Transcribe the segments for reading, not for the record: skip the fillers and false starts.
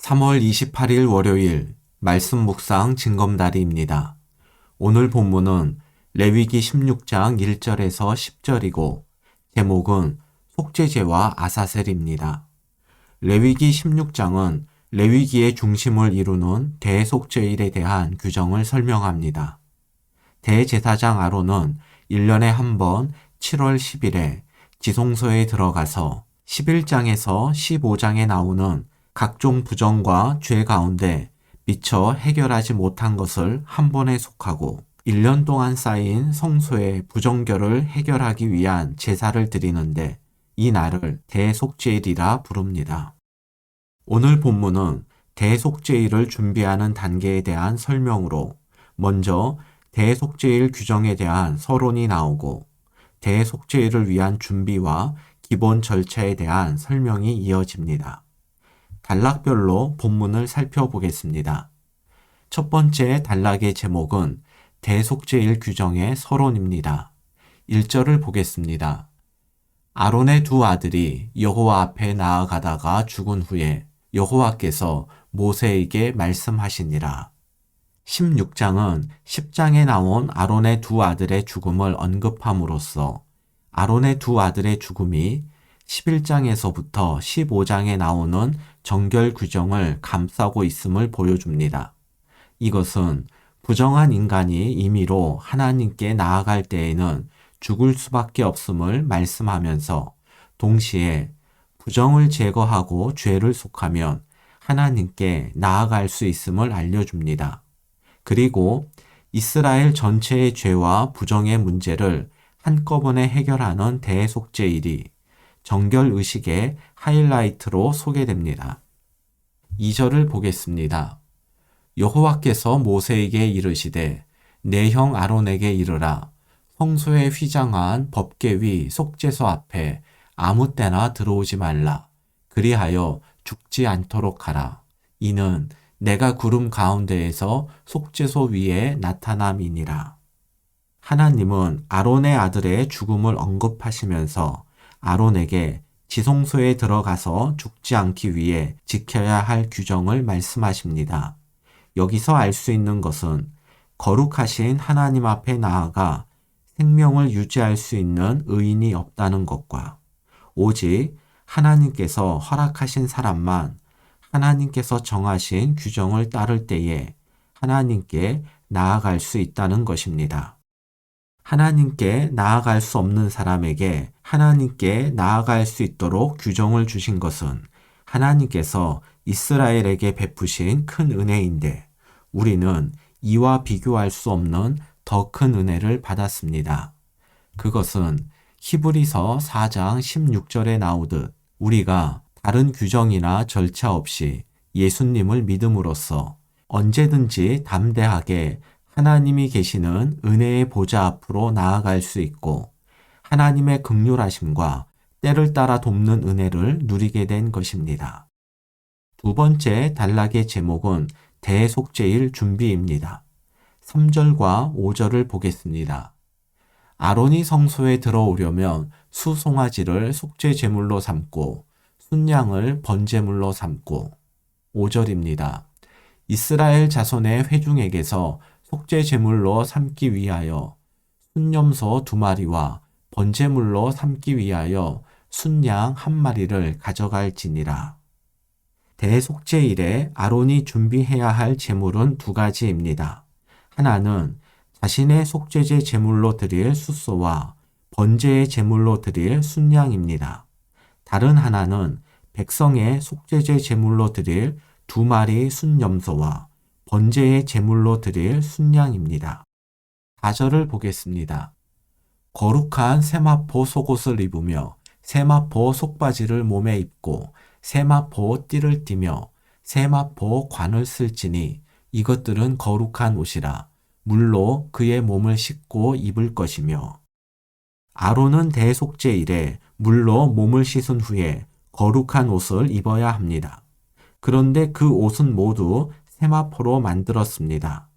3월 28일 월요일 말씀 묵상 징검다리입니다. 오늘 본문은 레위기 16장 1절에서 10절이고 제목은 속죄제와 아사셀입니다. 레위기 16장은 레위기의 중심을 이루는 대속죄일에 대한 규정을 설명합니다. 대제사장 아론은 1년에 한 번 7월 10일에 지성소에 들어가서 11장에서 15장에 나오는 각종 부정과 죄 가운데 미처 해결하지 못한 것을 한 번에 속하고 1년 동안 쌓인 성소의 부정결을 해결하기 위한 제사를 드리는데 이 날을 대속죄일이라 부릅니다. 오늘 본문은 대속죄일을 준비하는 단계에 대한 설명으로 먼저 대속죄일 규정에 대한 서론이 나오고 대속죄일을 위한 준비와 기본 절차에 대한 설명이 이어집니다. 단락별로 본문을 살펴보겠습니다. 첫 번째 단락의 제목은 대속죄일 규정의 서론입니다. 1절을 보겠습니다. 아론의 두 아들이 여호와 앞에 나아가다가 죽은 후에 여호와께서 모세에게 말씀하시니라. 16장은 10장에 나온 아론의 두 아들의 죽음을 언급함으로써 아론의 두 아들의 죽음이 11장에서부터 15장에 나오는 정결 규정을 감싸고 있음을 보여줍니다. 이것은 부정한 인간이 임의로 하나님께 나아갈 때에는 죽을 수밖에 없음을 말씀하면서 동시에 부정을 제거하고 죄를 속하면 하나님께 나아갈 수 있음을 알려줍니다. 그리고 이스라엘 전체의 죄와 부정의 문제를 한꺼번에 해결하는 대속죄일이 정결의식의 하이라이트로 소개됩니다. 2절을 보겠습니다. 여호와께서 모세에게 이르시되 내 형 아론에게 이르라. 성소에 휘장한 법궤 속죄소 앞에 아무 때나 들어오지 말라. 그리하여 죽지 않도록 하라. 이는 내가 구름 가운데에서 속죄소 위에 나타남이니라. 하나님은 아론의 아들의 죽음을 언급하시면서 아론에게 지성소에 들어가서 죽지 않기 위해 지켜야 할 규정을 말씀하십니다. 여기서 알 수 있는 것은 거룩하신 하나님 앞에 나아가 생명을 유지할 수 있는 의인이 없다는 것과 오직 하나님께서 허락하신 사람만 하나님께서 정하신 규정을 따를 때에 하나님께 나아갈 수 있다는 것입니다. 하나님께 나아갈 수 없는 사람에게 하나님께 나아갈 수 있도록 규정을 주신 것은 하나님께서 이스라엘에게 베푸신 큰 은혜인데 우리는 이와 비교할 수 없는 더 큰 은혜를 받았습니다. 그것은 히브리서 4장 16절에 나오듯 우리가 다른 규정이나 절차 없이 예수님을 믿음으로써 언제든지 담대하게 하나님이 계시는 은혜의 보좌 앞으로 나아갈 수 있고 하나님의 긍휼하심과 때를 따라 돕는 은혜를 누리게 된 것입니다. 두 번째 단락의 제목은 대속죄일 준비입니다. 3절과 5절을 보겠습니다. 아론이 성소에 들어오려면 수송아지를 속죄 제물로 삼고 순양을 번제물로 삼고 5절입니다. 이스라엘 자손의 회중에게서 속죄 제물로 삼기 위하여 순염소 2마리와 번제물로 삼기 위하여 순양 1마리를 가져갈지니라. 대속죄일에 아론이 준비해야 할 제물은 2가지입니다. 하나는 자신의 속죄제 제물로 드릴 숫소와 번제의 제물로 드릴 순양입니다. 다른 하나는 백성의 속죄제 제물로 드릴 2마리 순염소와 번제의 제물로 드릴 순양입니다. 4절을 보겠습니다. 거룩한 세마포 속옷을 입으며 세마포 속바지를 몸에 입고 세마포 띠를 띠며 세마포 관을 쓸지니 이것들은 거룩한 옷이라 물로 그의 몸을 씻고 입을 것이며 아론은 대속죄일에 물로 몸을 씻은 후에 거룩한 옷을 입어야 합니다. 그런데 그 옷은 모두 세마포로 만들었습니다.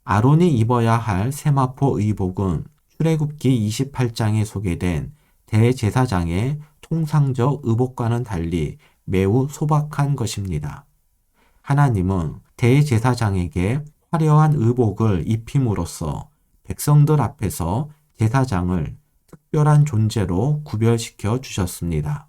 아론이 입어야 할 세마포 의복은 출애굽기 28장에 소개된 대제사장의 통상적 의복과는 달리 매우 소박한 것입니다. 하나님은 대제사장에게 화려한 의복을 입힘으로써 백성들 앞에서 제사장을 특별한 존재로 구별시켜 주셨습니다.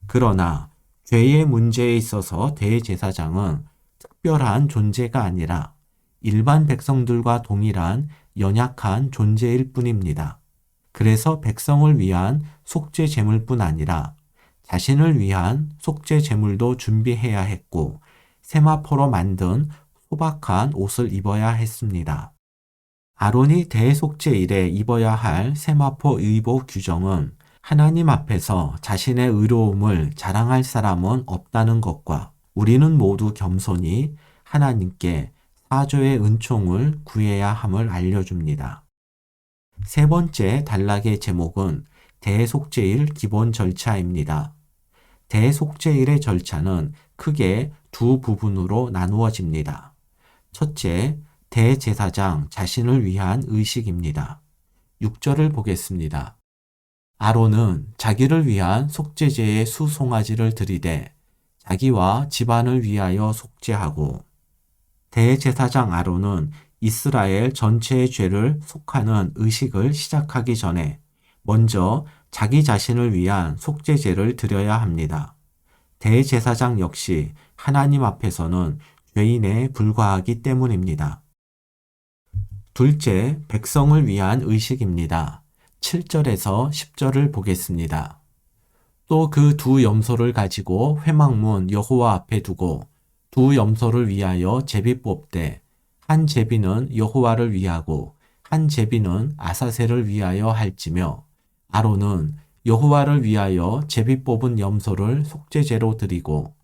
그러나 죄의 문제에 있어서 대제사장은 특별한 존재가 아니라 일반 백성들과 동일한 연약한 존재일 뿐입니다. 그래서 백성을 위한 속죄 제물뿐 아니라 자신을 위한 속죄 제물도 준비해야 했고 세마포로 만든 소박한 옷을 입어야 했습니다. 아론이 대속죄일에 입어야 할 세마포 의복 규정은 하나님 앞에서 자신의 의로움을 자랑할 사람은 없다는 것과 우리는 모두 겸손히 하나님께 사죄의 은총을 구해야 함을 알려줍니다. 세 번째 단락의 제목은 대속죄일 기본 절차입니다. 대속죄일의 절차는 크게 두 부분으로 나누어집니다. 첫째, 대제사장 자신을 위한 의식입니다. 6절을 보겠습니다. 아론은 자기를 위한 속죄제의 수송아지를 드리되 자기와 집안을 위하여 속죄하고 대제사장 아론은 이스라엘 전체의 죄를 속하는 의식을 시작하기 전에 먼저 자기 자신을 위한 속죄제를 드려야 합니다. 대제사장 역시 하나님 앞에서는 죄인에 불과하기 때문입니다. 둘째, 백성을 위한 의식입니다. 7절에서 10절을 보겠습니다. 또 그 두 염소를 가지고 회막문 여호와 앞에 두고 두 염소를 위하여 제비 뽑되 한 제비는 여호와를 위하고 한 제비는 아사셀을 위하여 할지며 아론은 여호와를 위하여 제비 뽑은 염소를 속죄제로 드리고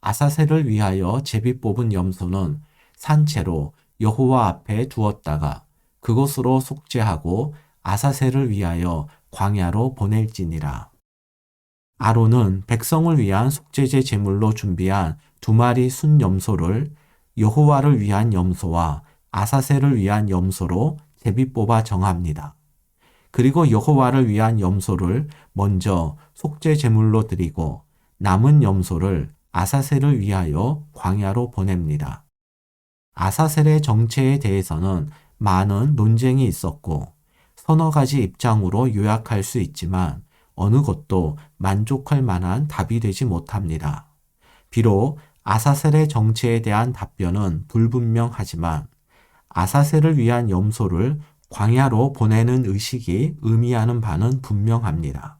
아사셀을 위하여 제비 뽑은 염소는 산채로 여호와 앞에 두었다가 그곳으로 속죄하고 아사셀을 위하여 광야로 보낼지니라. 아론은 백성을 위한 속죄제 제물로 준비한 2마리 순 염소를 여호와를 위한 염소와 아사셀을 위한 염소로 제비 뽑아 정합니다. 그리고 여호와를 위한 염소를 먼저 속죄 제물로 드리고 남은 염소를 아사셀을 위하여 광야로 보냅니다. 아사셀의 정체에 대해서는 많은 논쟁이 있었고 서너 가지 입장으로 요약할 수 있지만 어느 것도 만족할 만한 답이 되지 못합니다. 비록 아사셀의 정체에 대한 답변은 불분명하지만 아사셀을 위한 염소를 광야로 보내는 의식이 의미하는 바는 분명합니다.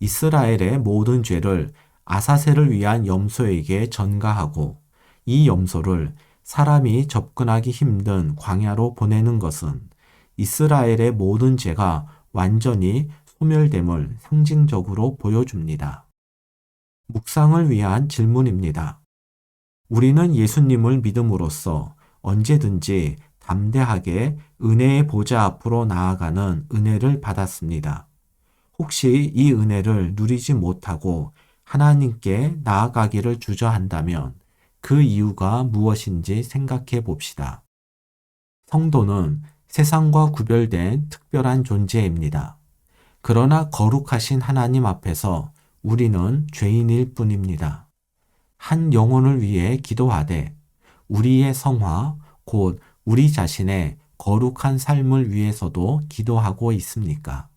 이스라엘의 모든 죄를 아사셀을 위한 염소에게 전가하고 이 염소를 사람이 접근하기 힘든 광야로 보내는 것은 이스라엘의 모든 죄가 완전히 소멸됨을 상징적으로 보여줍니다. 묵상을 위한 질문입니다. 우리는 예수님을 믿음으로써 언제든지 담대하게 은혜의 보좌 앞으로 나아가는 은혜를 받았습니다. 혹시 이 은혜를 누리지 못하고 하나님께 나아가기를 주저한다면 그 이유가 무엇인지 생각해 봅시다. 성도는 세상과 구별된 특별한 존재입니다. 그러나 거룩하신 하나님 앞에서 우리는 죄인일 뿐입니다. 한 영혼을 위해 기도하되 우리의 성화, 곧 우리 자신의 거룩한 삶을 위해서도 기도하고 있습니까?